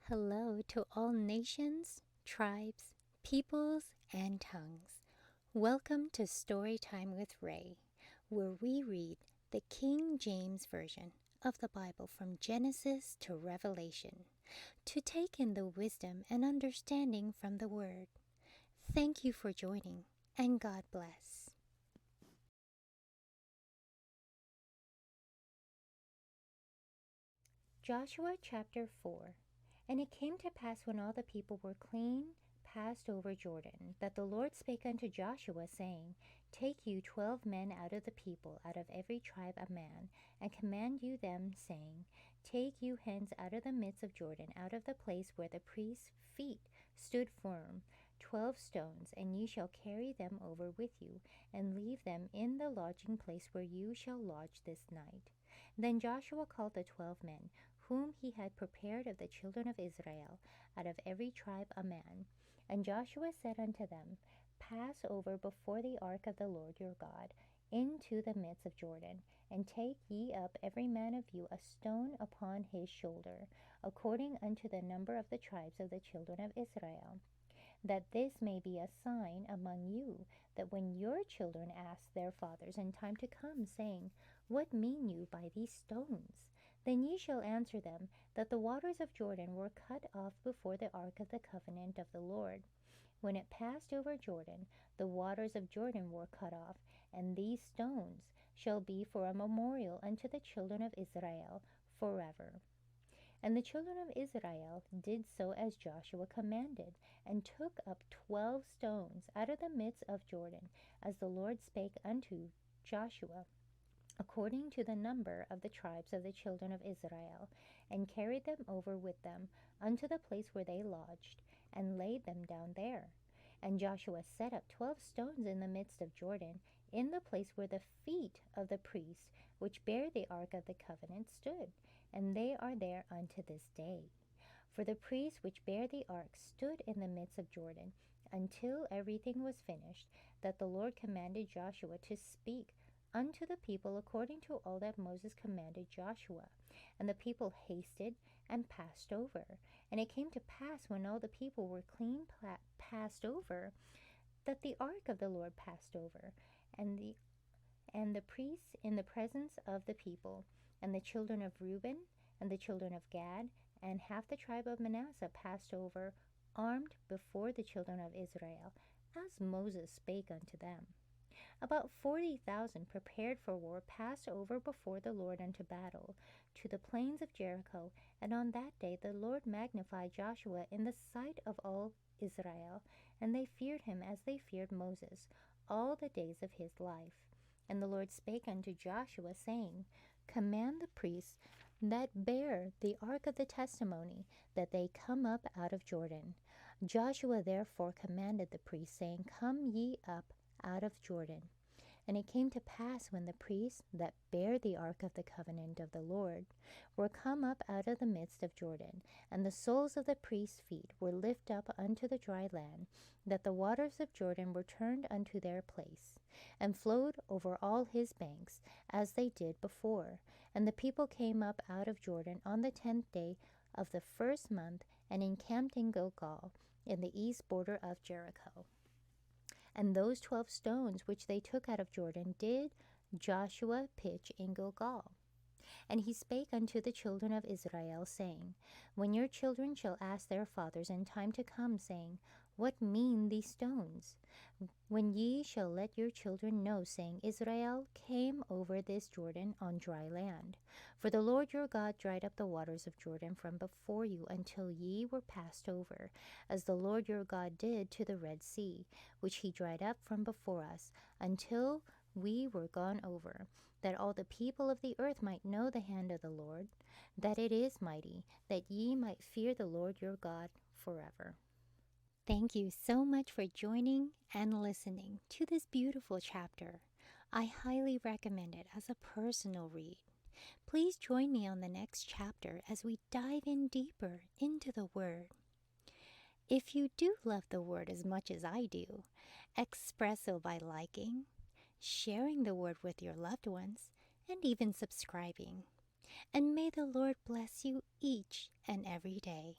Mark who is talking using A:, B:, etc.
A: Hello to all nations, tribes, peoples, and tongues. Welcome to Storytime with Ray, where we read the King James Version of the Bible from Genesis to Revelation, to take in the wisdom and understanding from the Word. Thank you for joining, and God bless. Joshua chapter 4. And it came to pass when all the people were clean passed over Jordan, that the Lord spake unto Joshua, saying, Take you 12 men out of the people, out of every tribe a man, and command you them, saying, Take you hence out of the midst of Jordan, out of the place where the priest's feet stood firm, 12 stones, and ye shall carry them over with you, and leave them in the lodging place where you shall lodge this night. Then Joshua called the 12 men, whom he had prepared of the children of Israel, out of every tribe a man. And Joshua said unto them, Pass over before the ark of the Lord your God into the midst of Jordan, and take ye up every man of you a stone upon his shoulder, according unto the number of the tribes of the children of Israel, that this may be a sign among you, that when your children ask their fathers in time to come, saying, What mean you by these stones? Then ye shall answer them, that the waters of Jordan were cut off before the ark of the covenant of the Lord. When it passed over Jordan, the waters of Jordan were cut off, and these stones shall be for a memorial unto the children of Israel forever. And the children of Israel did so as Joshua commanded, and took up 12 stones out of the midst of Jordan, as the Lord spake unto Joshua, according to the number of the tribes of the children of Israel, and carried them over with them unto the place where they lodged, and laid them down there. And Joshua set up 12 stones in the midst of Jordan, in the place where the feet of the priests which bare the ark of the covenant stood, and they are there unto this day. For the priests which bare the ark stood in the midst of Jordan, until everything was finished, that the Lord commanded Joshua to speak unto the people according to all that Moses commanded Joshua. And the people hasted and passed over. And it came to pass, when all the people were clean passed over, that the ark of the Lord passed over, and the priests in the presence of the people, and the children of Reuben, and the children of Gad, and half the tribe of Manasseh passed over, armed before the children of Israel, as Moses spake unto them. About 40,000 prepared for war passed over before the Lord unto battle, to the plains of Jericho. And on that day the Lord magnified Joshua in the sight of all Israel, and they feared him as they feared Moses all the days of his life. And the Lord spake unto Joshua, saying, Command the priests that bear the ark of the testimony, that they come up out of Jordan. Joshua therefore commanded the priests, saying, Come ye up out of Jordan. And it came to pass, when the priests that bare the ark of the covenant of the Lord were come up out of the midst of Jordan, and the soles of the priests' feet were lifted up unto the dry land, that the waters of Jordan were turned unto their place, and flowed over all his banks, as they did before. And the people came up out of Jordan on the 10th day of the first month, and encamped in Gilgal, in the east border of Jericho. And those 12 stones which they took out of Jordan did Joshua pitch in Gilgal. And he spake unto the children of Israel, saying, When your children shall ask their fathers in time to come, saying, What mean these stones? When ye shall let your children know, saying, Israel came over this Jordan on dry land. For the Lord your God dried up the waters of Jordan from before you until ye were passed over, as the Lord your God did to the Red Sea, which he dried up from before us, until we were gone over, that all the people of the earth might know the hand of the Lord, that it is mighty, that ye might fear the Lord your God forever. Thank you so much for joining and listening to this beautiful chapter. I highly recommend it as a personal read. Please join me on the next chapter as we dive in deeper into the Word. If you do love the Word as much as I do, express so by liking, sharing the Word with your loved ones, and even subscribing. And may the Lord bless you each and every day.